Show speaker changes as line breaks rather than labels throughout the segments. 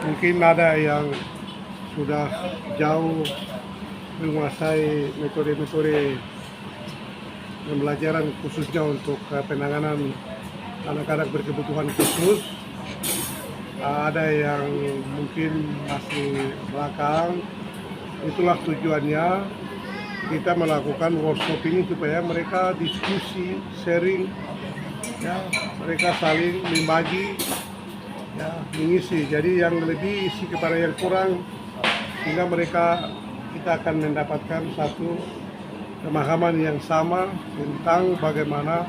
Mungkin ada yang sudah jauh menguasai metode-metode pembelajaran khususnya untuk penanganan anak-anak berkebutuhan khusus. Ada yang mungkin masih belakang. Itulah tujuannya kita melakukan workshop ini supaya mereka diskusi, sharing, ya, mereka saling membagi, ya, mengisi. Jadi yang lebih isi kepada yang kurang, sehingga kita akan mendapatkan satu pemahaman yang sama tentang bagaimana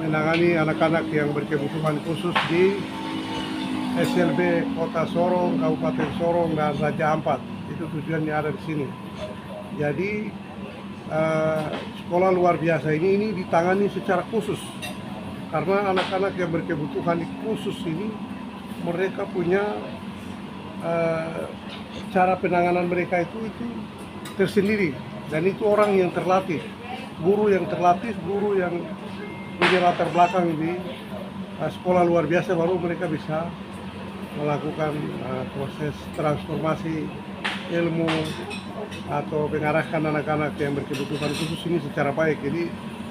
menangani anak-anak yang berkebutuhan khusus di SLB Kota Sorong, Kabupaten Sorong, dan Raja Ampat. Itu tujuannya ada di sini. Jadi sekolah luar biasa ini ditangani secara khusus karena anak-anak yang berkebutuhan khusus ini mereka punya cara penanganan mereka itu tersendiri, dan itu orang yang terlatih, guru yang terlatih, guru yang punya latar belakang di sekolah luar biasa, baru mereka bisa melakukan proses transformasi ilmu atau mengarahkan anak-anak yang berkebutuhan khusus ini secara baik. Jadi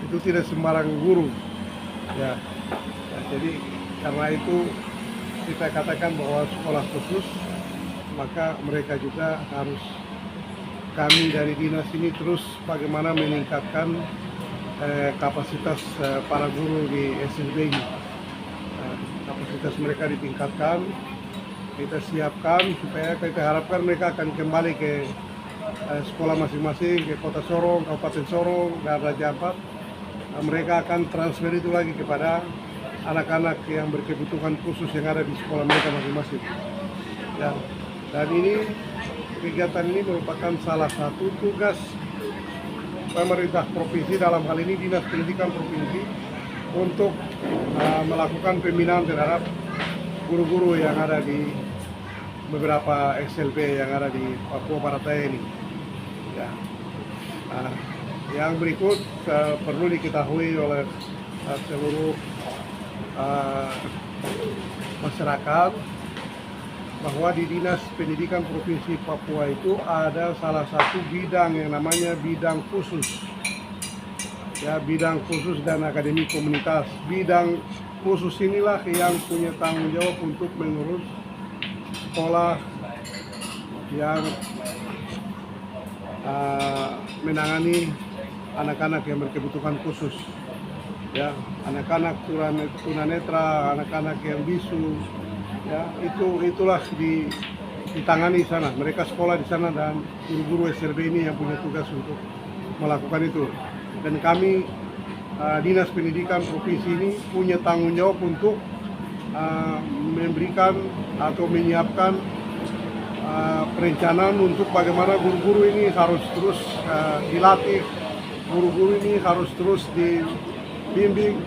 itu tidak sembarang guru, ya. Jadi karena itu kita katakan bahwa sekolah khusus, maka mereka juga harus, kami dari dinas ini terus bagaimana meningkatkan kapasitas para guru di SLB ini. Kapasitas mereka ditingkatkan, kita siapkan supaya kita harapkan mereka akan kembali ke sekolah masing-masing, ke Kota Sorong, Kabupaten Sorong, dan Raja Ampat. Mereka akan transfer itu lagi kepada anak-anak yang berkebutuhan khusus yang ada di sekolah mereka masing-masing. Ya. Dan kegiatan ini merupakan salah satu tugas pemerintah provinsi, dalam hal ini Dinas Pendidikan Provinsi, untuk melakukan pembinaan terhadap guru-guru yang ada di beberapa SLB yang ada di Papua Barat Daya ini. Ya. Yang berikut perlu diketahui oleh seluruh masyarakat bahwa di Dinas Pendidikan Provinsi Papua itu ada salah satu bidang yang namanya bidang khusus. Ya, bidang khusus dan akademi komunitas. Bidang khusus inilah yang punya tanggung jawab untuk mengurus sekolah yang menangani anak-anak yang berkebutuhan khusus, ya, anak-anak tunanetra, anak-anak yang bisu, ya, itulah ditangani di sana. Mereka sekolah di sana dan guru-guru SLB ini yang punya tugas untuk melakukan itu. Dan kami Dinas Pendidikan Provinsi ini punya tanggung jawab untuk memberikan atau menyiapkan perencanaan untuk bagaimana guru-guru ini harus terus dilatih, guru-guru ini harus terus dibimbing,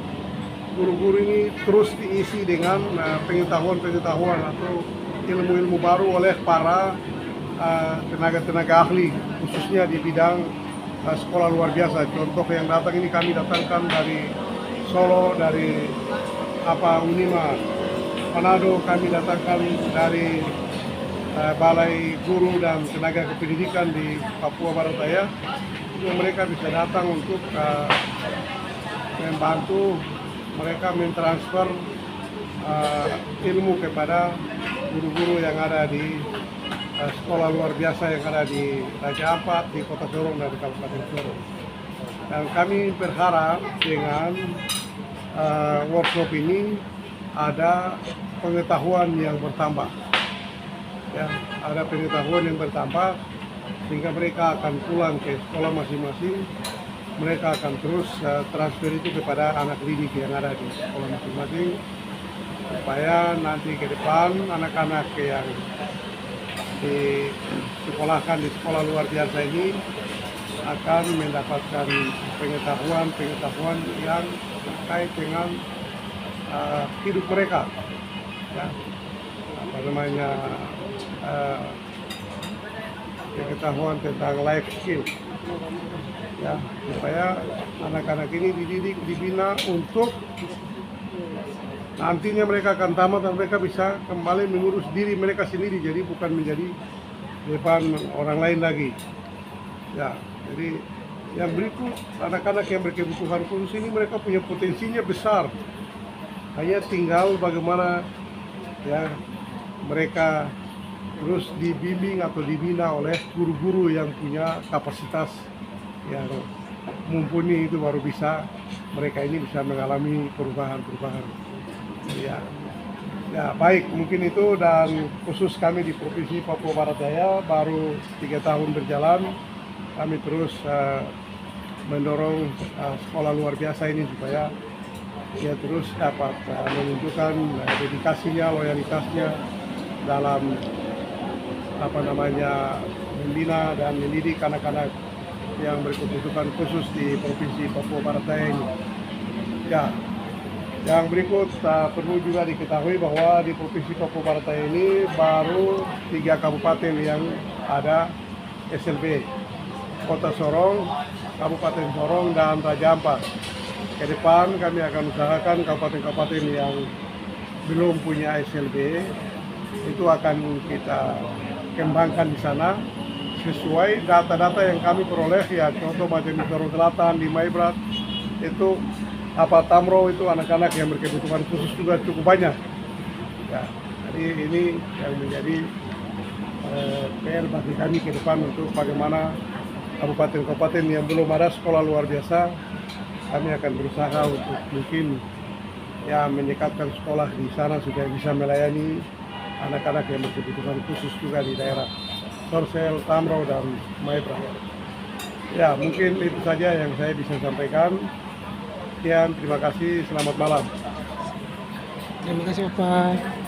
guru-guru ini terus diisi dengan pengetahuan-pengetahuan atau ilmu-ilmu baru oleh para tenaga-tenaga ahli, khususnya di bidang sekolah luar biasa. Contoh yang datang ini kami datangkan dari Solo, dari Unima Manado, kami datangkan dari Balai Guru dan Tenaga Kependidikan di Papua Barat Daya. Mereka bisa datang untuk membantu mereka mentransfer ilmu kepada guru-guru yang ada di sekolah luar biasa yang ada di Raja Ampat, di Kota Sorong, dan di Kabupaten Sorong. Dan kami berharap dengan workshop ini ada pengetahuan yang bertambah, ya, ada pengetahuan yang bertambah, sehingga mereka akan pulang ke sekolah masing-masing. Mereka akan terus transfer itu kepada anak didik yang ada di sekolah masing-masing, supaya nanti ke depan anak-anak yang disekolahkan di sekolah luar biasa ini akan mendapatkan pengetahuan yang terkait dengan hidup mereka, ya, pengetahuan tentang life skill, ya, supaya anak-anak ini dididik, dibina untuk nantinya mereka akan tamat dan mereka bisa kembali mengurus diri mereka sendiri, jadi bukan menjadi depan orang lain lagi. Ya, jadi yang berikut anak-anak yang berkebutuhan khusus ini mereka punya potensinya besar, hanya tinggal bagaimana ya mereka terus dibimbing atau dibina oleh guru-guru yang punya kapasitas yang mumpuni, itu baru bisa mereka ini bisa mengalami perubahan-perubahan. Ya, ya baik, mungkin itu. Dan khusus kami di Provinsi Papua Barat Daya baru 3 tahun berjalan, kami terus mendorong sekolah luar biasa ini supaya dia terus dapat menunjukkan dedikasinya, loyalitasnya dalam membina dan mendidik anak-anak yang berkebutuhan khusus di Provinsi Papua Barat Daya ini. Ya, yang berikut perlu juga diketahui bahwa di Provinsi Papua Barat Daya ini baru 3 kabupaten yang ada SLB, Kota Sorong, Kabupaten Sorong, dan Raja Ampat. Ke depan kami akan usahakan kabupaten-kabupaten yang belum punya SLB itu akan kita kembangkan di sana sesuai data-data yang kami peroleh. Ya, contoh macam di Sorong Selatan, di Maibrat itu Tamro itu anak-anak yang berkebutuhan khusus juga cukup banyak. Ya, jadi ini yang menjadi PR bagi kami ke depan untuk bagaimana kabupaten-kabupaten yang belum ada sekolah luar biasa, kami akan berusaha untuk mungkin ya menyekatkan sekolah di sana supaya bisa melayani anak-anak yang berkebutuhan khusus juga di daerah Sorsel, Tamro, dan Maibra. Ya, mungkin itu saja yang saya bisa sampaikan. Sekian, terima kasih, selamat malam.
Terima kasih Bapak.